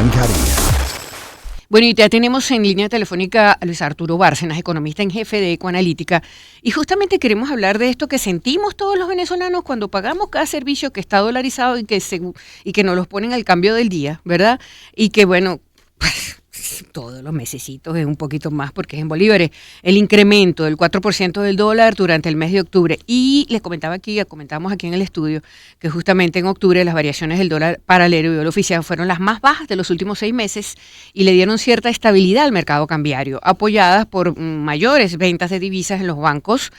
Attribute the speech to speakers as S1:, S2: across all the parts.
S1: Arranca Día.
S2: Bueno, y ya tenemos en línea telefónica a Luis Arturo Bárcenas, economista en jefe de Ecoanalítica, y justamente queremos hablar de esto que sentimos todos los venezolanos cuando pagamos cada servicio que está dolarizado y que nos los ponen al cambio del día, ¿verdad? Y que bueno, todos los mesecitos es un poquito más porque es en bolívares, el incremento del 4% del dólar durante el mes de octubre. Y les comentábamos aquí en el estudio que justamente en octubre las variaciones del dólar paralelo y el oficial fueron las más bajas de los últimos 6 meses y le dieron cierta estabilidad al mercado cambiario, apoyadas por mayores ventas de divisas en a los bancos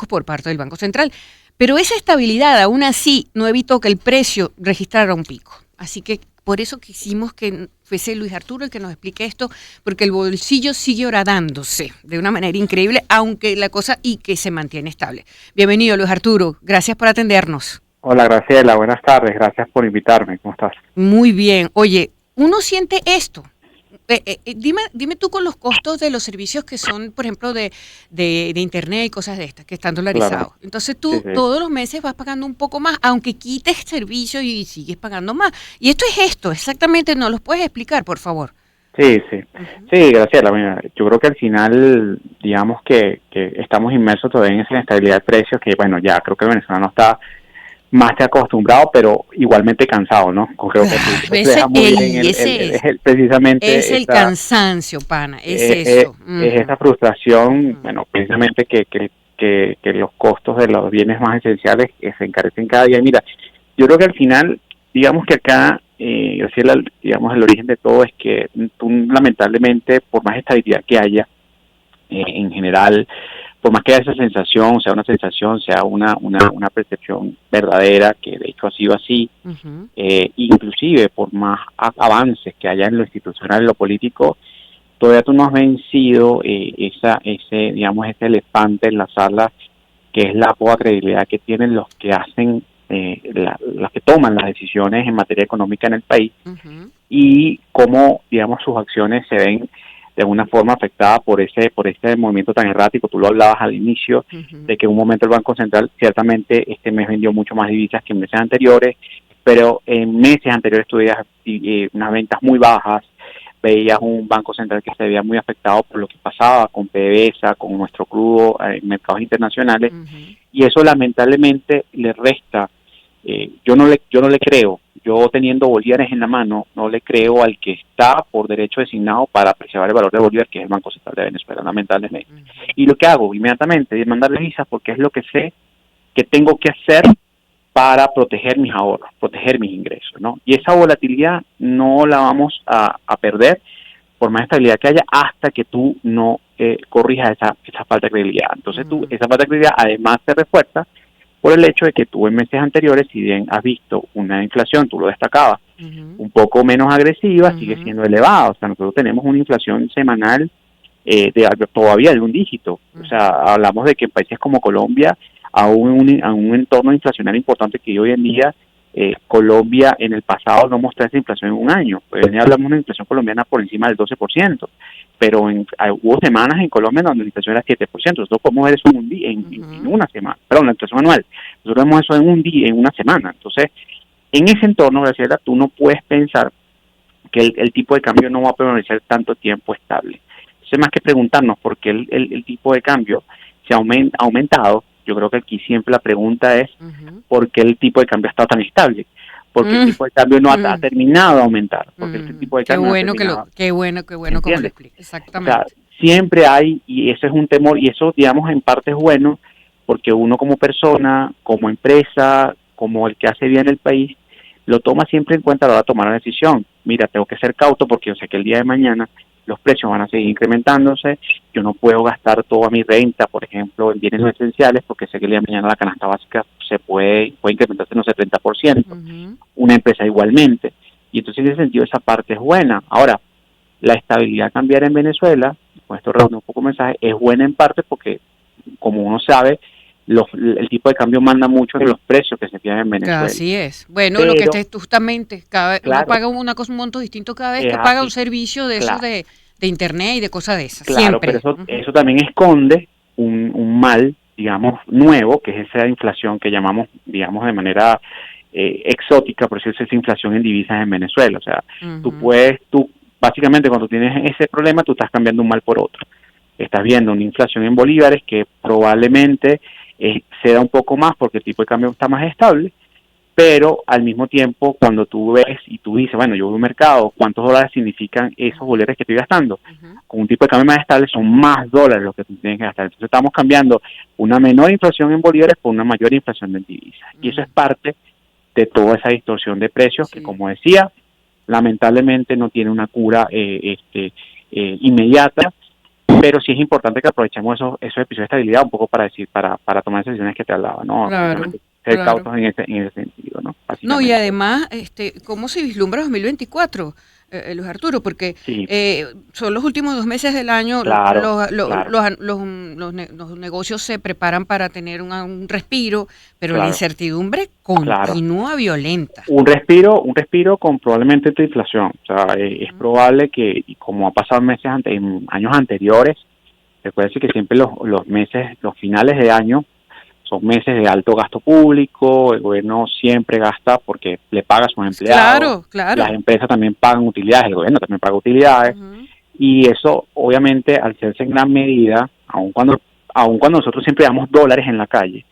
S2: por parte del Banco Central. Pero esa estabilidad aún así no evitó que el precio registrara un pico. Así que por eso quisimos que fuese Luis Arturo el que nos explique esto, porque el bolsillo sigue horadándose de una manera increíble, aunque la cosa y que se mantiene estable. Bienvenido, Luis Arturo. Gracias por atendernos.
S3: Hola, Graciela. Buenas tardes. Gracias por invitarme. ¿Cómo estás?
S2: Muy bien. Oye, uno siente esto. Dime tú con los costos de los servicios que son, por ejemplo, de internet y cosas de estas, que están dolarizados.
S3: Claro.
S2: Entonces tú todos los meses vas pagando un poco más, aunque quites servicios y sigues pagando más. Y esto es exactamente, ¿nos los puedes explicar, por favor?
S3: Sí. Sí, Graciela. Mira, yo creo que al final, digamos que estamos inmersos todavía en esa inestabilidad de precios, que bueno, ya creo que el venezolano está más que acostumbrado, pero igualmente cansado, ¿no? Creo que precisamente
S2: es el cansancio, pana, eso.
S3: Es esa frustración, bueno, precisamente que los costos de los bienes más esenciales se encarecen cada día. Y mira, yo creo que al final, digamos que acá, Graciela, digamos, el origen de todo es que tú, lamentablemente, por más estabilidad que haya, en general, por más que haya esa sensación, sea una percepción verdadera, que de hecho ha sido así, inclusive por más avances que haya en lo institucional, en lo político, todavía tú no has vencido ese elefante en la sala, que es la poca credibilidad que tienen los que hacen, los que toman las decisiones en materia económica en el país, y cómo, digamos, sus acciones se ven de alguna forma afectada por este movimiento tan errático. Tú lo hablabas al inicio, de que en un momento el Banco Central ciertamente este mes vendió mucho más divisas que en meses anteriores, pero en meses anteriores tú veías unas ventas muy bajas, veías un Banco Central que se veía muy afectado por lo que pasaba con PDVSA, con nuestro crudo en mercados internacionales, y eso lamentablemente le resta. Yo no le creo. Yo, teniendo bolívares en la mano, no le creo al que está por derecho designado para preservar el valor de bolívar, que es el Banco Central de Venezuela, lamentablemente. Y lo que hago inmediatamente es mandarle visas, porque es lo que sé que tengo que hacer para proteger mis ahorros, proteger mis ingresos, ¿no? Y esa volatilidad no la vamos a perder, por más estabilidad que haya, hasta que tú no corrijas esa falta de credibilidad. Entonces esa falta de credibilidad además se refuerza por el hecho de que tú en meses anteriores, si bien has visto una inflación, tú lo destacabas, un poco menos agresiva, sigue siendo elevada. O sea, nosotros tenemos una inflación semanal todavía de un dígito. O sea, hablamos de que en países como Colombia, a un entorno inflacionario importante que hoy en día, Colombia en el pasado no mostró esa inflación en un año. Hoy en día hablamos de una inflación colombiana por encima del 12%, pero hubo semanas en Colombia donde la inflación era 7%. Nosotros podemos ver eso en un día, en una semana, perdón, la inflación anual. Nosotros vemos eso en un día, en una semana. Entonces, en ese entorno, Graciela, tú no puedes pensar que el tipo de cambio no va a permanecer tanto tiempo estable. Entonces, más que preguntarnos por qué el tipo de cambio se ha aumentado, yo creo que aquí siempre la pregunta es ¿por qué el tipo de cambio ha estado tan estable? Porque el tipo de cambio no ha terminado de aumentar. Porque el tipo de cambio
S2: Qué bueno como lo explica. Exactamente.
S3: O sea, siempre hay, y eso es un temor, y eso, digamos, en parte es bueno, porque uno como persona, como empresa, como el que hace bien el país, lo toma siempre en cuenta a la hora de tomar la decisión. Mira, tengo que ser cauto porque yo sé que el día de mañana los precios van a seguir incrementándose. Yo no puedo gastar toda mi renta, por ejemplo, en bienes no esenciales, porque sé que el día de mañana la canasta básica puede incrementarse en un 70%. Una empresa igualmente. Y entonces, en ese sentido, esa parte es buena. Ahora, la estabilidad cambiaria en Venezuela, con esto reúne un poco el mensaje, es buena en parte porque, como uno sabe, el tipo de cambio manda mucho de los precios que se fijan en Venezuela.
S2: Así es. Bueno, pero, lo que esté justamente, cada vez uno paga un monto distinto cada vez que paga un servicio de esos de internet y de cosas de esas.
S3: Claro,
S2: siempre.
S3: Pero eso también esconde un mal, digamos, nuevo, que es esa inflación que llamamos, digamos, de manera exótica, por eso es esa inflación en divisas en Venezuela. O sea,
S2: Uh-huh.
S3: tú básicamente cuando tienes ese problema, tú estás cambiando un mal por otro. Estás viendo una inflación en bolívares que probablemente se da un poco más porque el tipo de cambio está más estable, pero al mismo tiempo cuando tú ves y tú dices, bueno, yo voy a un mercado, ¿cuántos dólares significan esos bolívares que estoy gastando?
S2: Uh-huh.
S3: Con un tipo de cambio más estable son más dólares los que tú tienes que gastar. Entonces estamos cambiando una menor inflación en bolívares por una mayor inflación en divisas. Y eso es parte de toda esa distorsión de precios que, como decía, lamentablemente no tiene una cura inmediata, pero sí es importante que aprovechemos esos episodios de estabilidad un poco para tomar esas decisiones que te hablaba, ¿no?
S2: Claro,
S3: Ser
S2: claro.
S3: cautos en ese sentido, ¿no?
S2: No, y
S3: Básicamente.
S2: además, ¿cómo se vislumbra 2024, Luis Arturo? Porque
S3: Sí,
S2: son los últimos 2 meses del año,
S3: claro, claro,
S2: los negocios se preparan para tener un respiro, pero la
S3: claro,
S2: incertidumbre
S3: claro.
S2: continúa violenta.
S3: Un respiro con probablemente esta inflación. O sea, es
S2: Ujú,
S3: probable que, y como ha pasado en años anteriores, recuerden que siempre los meses, los finales de año, son meses de alto gasto público, el gobierno siempre gasta porque le paga a sus empleados,
S2: claro, claro.
S3: las empresas también pagan utilidades, el gobierno también paga utilidades,
S2: Ujú,
S3: y eso obviamente al hacerse en gran medida, aun cuando nosotros siempre damos dólares en la calle,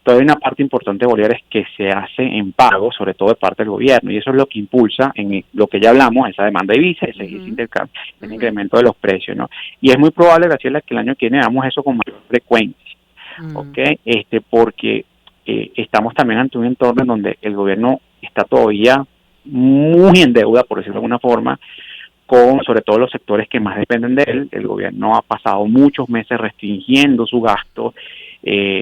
S3: todavía hay una parte importante de bolívares que se hace en pago, sobre todo de parte del gobierno, y eso es lo que impulsa en lo que ya hablamos, esa demanda de divisas, ese
S2: ujú,
S3: intercambio, ese
S2: ujú,
S3: incremento de los precios, ¿no? Y es muy probable, Graciela, que el año que viene hagamos eso con mayor frecuencia. ¿Ok?
S2: ujú.
S3: Porque estamos también ante un entorno en donde el gobierno está todavía muy en deuda, por decirlo de alguna forma, con sobre todo los sectores que más dependen de él. El gobierno ha pasado muchos meses restringiendo su gasto,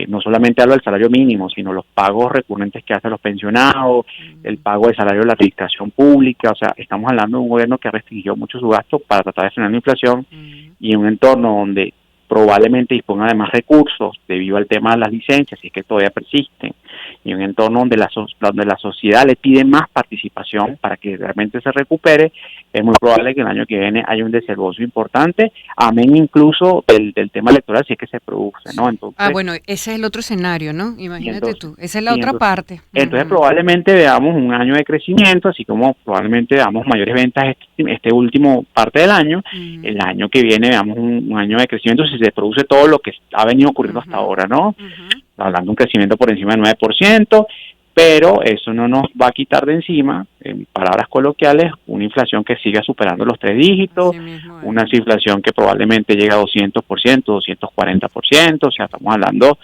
S3: no solamente hablo del salario mínimo, sino los pagos recurrentes que hacen los pensionados, el pago del salario de la administración pública. O sea, estamos hablando de un gobierno que restringió mucho su gasto para tratar de frenar la inflación,
S2: Ujú.
S3: y en un entorno donde probablemente disponga de más recursos debido al tema de las licencias, y es que todavía persisten, y un entorno donde la sociedad le pide más participación para que realmente se recupere, es muy probable que el año que viene haya un desembolso importante, amén incluso del tema electoral, si es que se produce, ¿no?
S2: Ah,
S3: Entonces,
S2: bueno, ese es el otro escenario, ¿no?
S3: y
S2: Imagínate
S3: entonces,
S2: tú, esa es la
S3: y
S2: otra
S3: entonces,
S2: parte.
S3: entonces
S2: Ujú,
S3: probablemente veamos un año de crecimiento, así como probablemente veamos mayores ventas este último parte del año.
S2: ujú,
S3: El año que viene veamos un año de crecimiento si se produce todo lo que ha venido ocurriendo hasta
S2: ujú,
S3: ahora, ¿no?
S2: ujú.
S3: Hablando de un crecimiento por encima del 9%, pero eso no nos va a quitar de encima, en palabras coloquiales, una inflación que siga superando los 3 dígitos,
S2: Así mismo es.
S3: una inflación que probablemente llegue a 200%, 240%. O sea, estamos hablando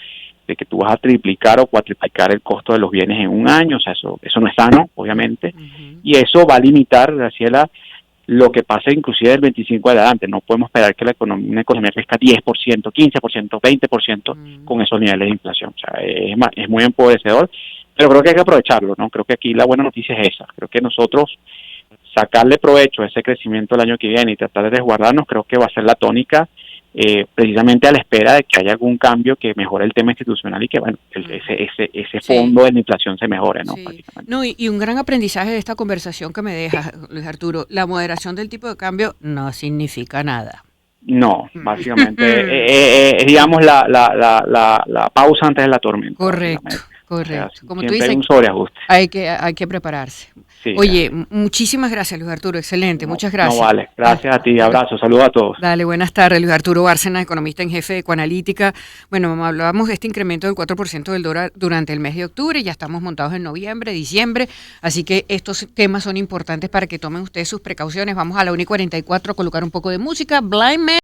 S3: de que tú vas a triplicar o cuatriplicar el costo de los bienes en un año. O sea, eso no es sano, obviamente,
S2: Ujú.
S3: y eso va a limitar, Graciela, lo que pasa inclusive del 25 adelante. No podemos esperar que una economía crezca 10%, 15%, 20%
S2: Mm.
S3: con esos niveles de inflación. O sea, es muy empobrecedor, pero creo que hay que aprovecharlo, ¿no? Creo que aquí la buena noticia es esa. Creo que nosotros sacarle provecho a ese crecimiento el año que viene y tratar de resguardarnos, creo que va a ser la tónica, precisamente a la espera de que haya algún cambio que mejore el tema institucional y que, bueno,
S2: Ujú.
S3: ese
S2: Sí,
S3: fondo de la inflación se mejore, ¿no?
S2: sí.
S3: Básicamente.
S2: No, y un gran aprendizaje de esta conversación que me deja, Luis Arturo, la moderación del tipo de cambio no significa nada.
S3: No, básicamente es, digamos, la pausa antes de la tormenta,
S2: Correcto,
S3: básicamente. O sea,
S2: correcto. Como tú
S3: siempre hay
S2: dices,
S3: un sobreajuste.
S2: hay que prepararse.
S3: Sí,
S2: Oye,
S3: así.
S2: muchísimas gracias, Luis Arturo. Excelente,
S3: No,
S2: muchas
S3: no
S2: gracias.
S3: vale. Gracias a ti. Abrazo. Saludos a todos.
S2: Dale, buenas tardes, Luis Arturo Bárcenas, economista en jefe de Ecoanalítica. Bueno, hablábamos de este incremento del 4% del dólar durante el mes de octubre, ya estamos montados en noviembre, diciembre, así que estos temas son importantes para que tomen ustedes sus precauciones. Vamos a la 1:44 a colocar un poco de música. Blind Man.